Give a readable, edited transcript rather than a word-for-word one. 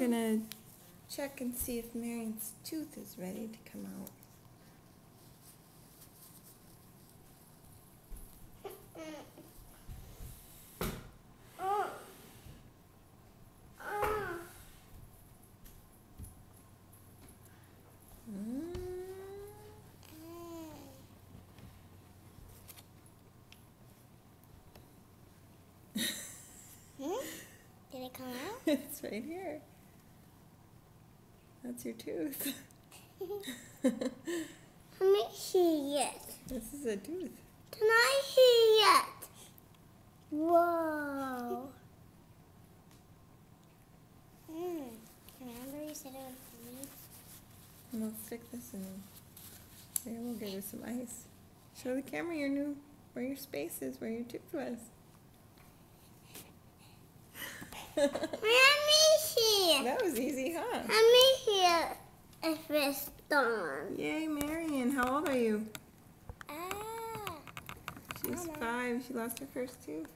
gonna check and see if Marion's tooth is ready to come out. Did it come out? It's right here. That's your tooth. Let me see it. This is a tooth. Can I see it? Whoa. Remember you said it was funny? And we'll stick this in. There, we'll give you some ice. Show the camera where your space is, where your tooth was. Let me see it. That was easy, huh? Let me see it if it's done. Yay, Marion. How old are you? Ah. She's 5. She lost her first tooth.